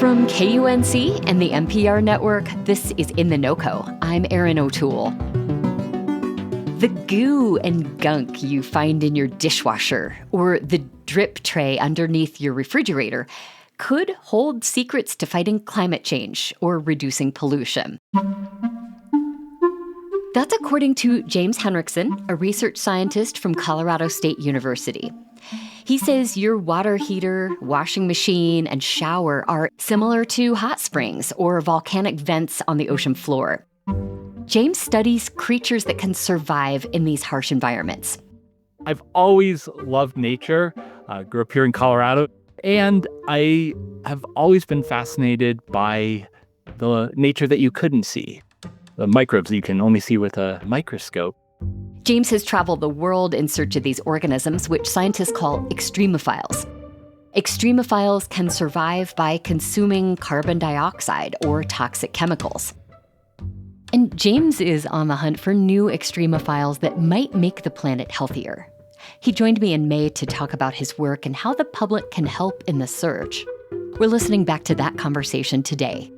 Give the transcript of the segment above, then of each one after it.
From KUNC and the NPR network, this is In The NoCo. I'm Erin O'Toole. The goo and gunk you find in your dishwasher or the drip tray underneath your refrigerator could hold secrets to fighting climate change or reducing pollution. That's according to James Henrikson, a research scientist from Colorado State University. He says your water heater, washing machine, and shower are similar to hot springs or volcanic vents on the ocean floor. James studies creatures that can survive in these harsh environments. I've always loved nature. Grew up here in Colorado, and I have always been fascinated by the nature that you couldn't see, the microbes you can only see with a microscope. James has traveled the world in search of these organisms, which scientists call extremophiles. Extremophiles can survive by consuming carbon dioxide or toxic chemicals. And James is on the hunt for new extremophiles that might make the planet healthier. He joined me in May to talk about his work and how the public can help in the search. We're listening back to that conversation today.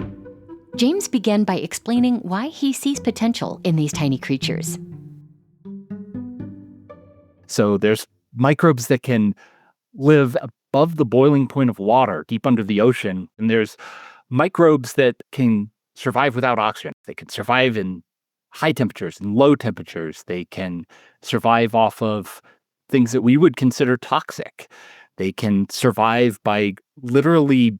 James began by explaining why he sees potential in these tiny creatures. So there's microbes that can live above the boiling point of water, deep under the ocean. And there's microbes that can survive without oxygen. They can survive in high temperatures and low temperatures. They can survive off of things that we would consider toxic. They can survive by literally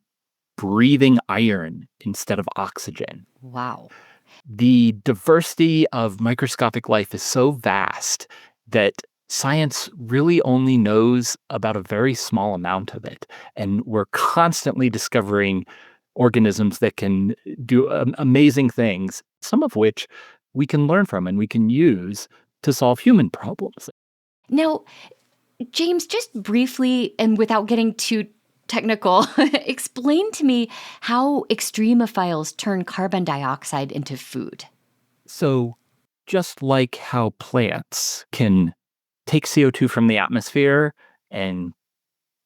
breathing iron instead of oxygen. Wow. The diversity of microscopic life is so vast that science really only knows about a very small amount of it. And we're constantly discovering organisms that can do amazing things, some of which we can learn from and we can use to solve human problems. Now, James, just briefly and without getting too technical, explain to me how extremophiles turn carbon dioxide into food. So just like how plants can take CO2 from the atmosphere and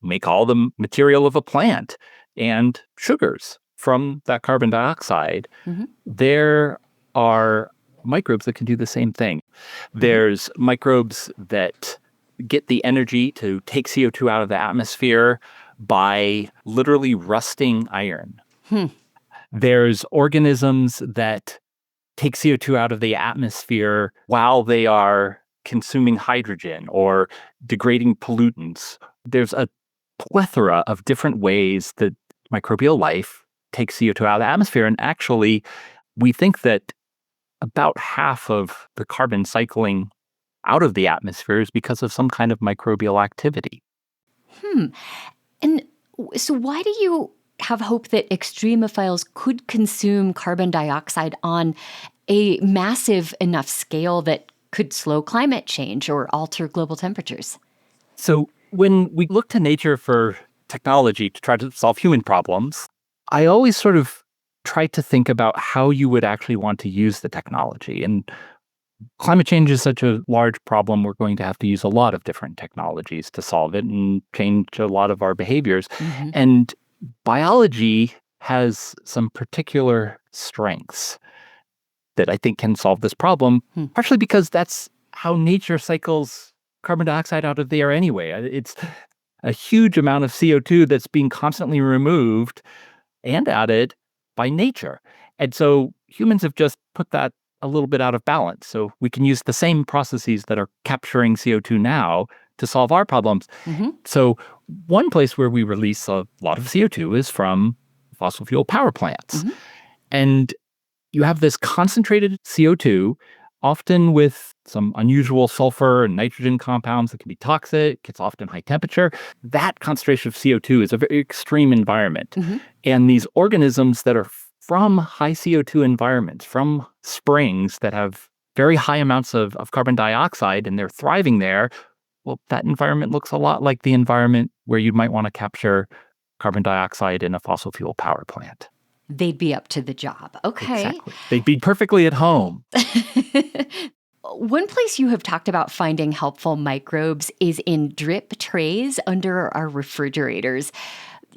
make all the material of a plant and sugars from that carbon dioxide, there are microbes that can do the same thing. There's microbes that get the energy to take CO2 out of the atmosphere by literally rusting iron. There's organisms that take CO2 out of the atmosphere while they are consuming hydrogen or degrading pollutants. There's a plethora of different ways that microbial life takes CO2 out of the atmosphere. And actually, we think that about half of the carbon cycling out of the atmosphere is because of some kind of microbial activity. And so why do you have hope that extremophiles could consume carbon dioxide on a massive enough scale that could slow climate change or alter global temperatures? So when we look to nature for technology to try to solve human problems, I always sort of try to think about how you would actually want to use the technology. And climate change is such a large problem, we're going to have to use a lot of different technologies to solve it and change a lot of our behaviors. And biology has some particular strengths that I think can solve this problem, partially because that's how nature cycles carbon dioxide out of the air anyway. It's a huge amount of CO2 that's being constantly removed and added by nature. And so humans have just put that a little bit out of balance. So we can use the same processes that are capturing CO2 now to solve our problems. So one place where we release a lot of CO2 is from fossil fuel power plants. And you have this concentrated CO2, often with some unusual sulfur and nitrogen compounds that can be toxic. It's often high temperature. That concentration of CO2 is a very extreme environment. And these organisms that are from high CO2 environments, from springs that have very high amounts of carbon dioxide and they're thriving there, well, that environment looks a lot like the environment where you might want to capture carbon dioxide in a fossil fuel power plant. They'd be up to the job. Okay. Exactly. They'd be perfectly at home. One place you have talked about finding helpful microbes is in drip trays under our refrigerators.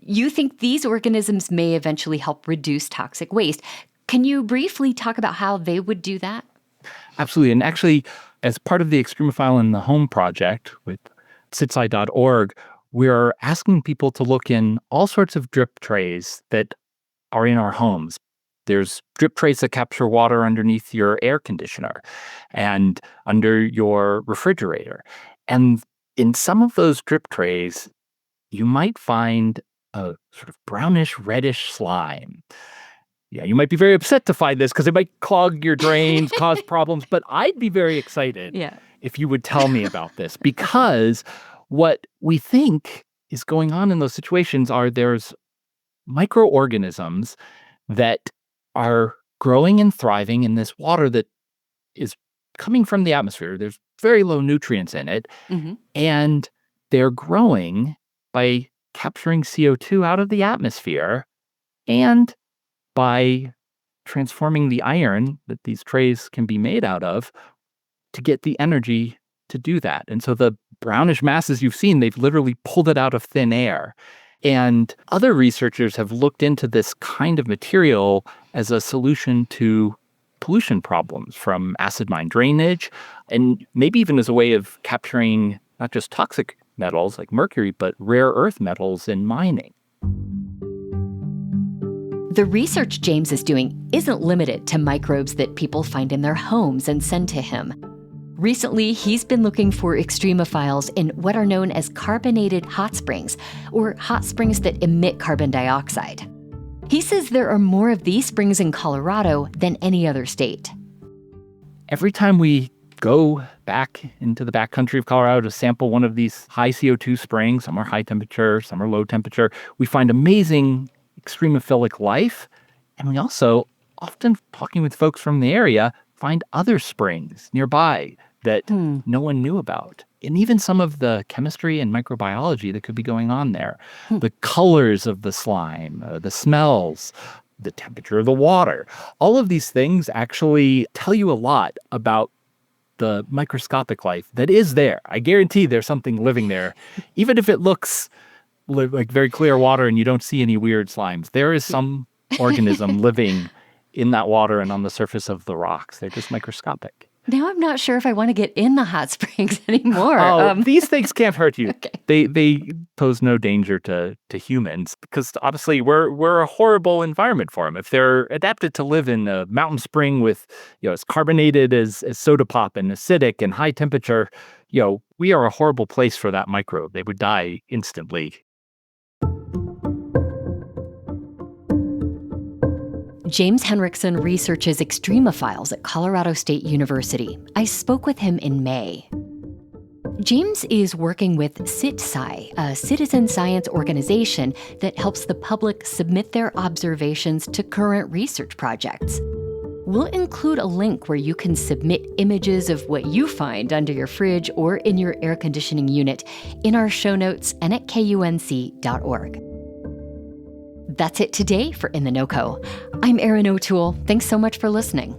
You think these organisms may eventually help reduce toxic waste. Can you briefly talk about how they would do that? Absolutely. And actually, as part of the Extremophile in the Home project with citsci.org, we're asking people to look in all sorts of drip trays that are in our homes. There's drip trays that capture water underneath your air conditioner and under your refrigerator. And in some of those drip trays, you might find a sort of brownish, reddish slime. Yeah, you might be very upset to find this because it might clog your drains, cause problems, but I'd be very excited if you would tell me about this, because what we think is going on in those situations are there's microorganisms that are growing and thriving in this water that is coming from the atmosphere. There's very low nutrients in it, and they're growing by capturing CO2 out of the atmosphere and by transforming the iron that these trays can be made out of to get the energy to do that. And so the brownish masses you've seen, they've literally pulled it out of thin air. And other researchers have looked into this kind of material as a solution to pollution problems from acid mine drainage, and maybe even as a way of capturing not just toxic metals like mercury, but rare earth metals in mining. The research James is doing isn't limited to microbes that people find in their homes and send to him. Recently, he's been looking for extremophiles in what are known as carbonated hot springs, or hot springs that emit carbon dioxide. He says there are more of these springs in Colorado than any other state. Every time we go back into the backcountry of Colorado to sample one of these high CO2 springs, some are high temperature, some are low temperature, we find amazing extremophilic life. And we also, often talking with folks from the area, find other springs nearby that no one knew about. And even some of the chemistry and microbiology that could be going on there. The colors of the slime, the smells, the temperature of the water. All of these things actually tell you a lot about the microscopic life that is there. I guarantee there's something living there. Even if it looks like very clear water and you don't see any weird slimes, there is some organism living in that water and on the surface of the rocks. They're just microscopic. Now I'm not sure if I want to get in the hot springs anymore. These things can't hurt you. Okay. They pose no danger to humans because obviously we're a horrible environment for them. If they're adapted to live in a mountain spring with, as carbonated as soda pop and acidic and high temperature, we are a horrible place for that microbe. They would die instantly. James Henrikson researches extremophiles at Colorado State University. I spoke with him in May. James is working with citsci, a citizen science organization that helps the public submit their observations to current research projects. We'll include a link where you can submit images of what you find under your fridge or in your air conditioning unit in our show notes and at KUNC.org. That's it today for In The NoCo. I'm Erin O'Toole. Thanks so much for listening.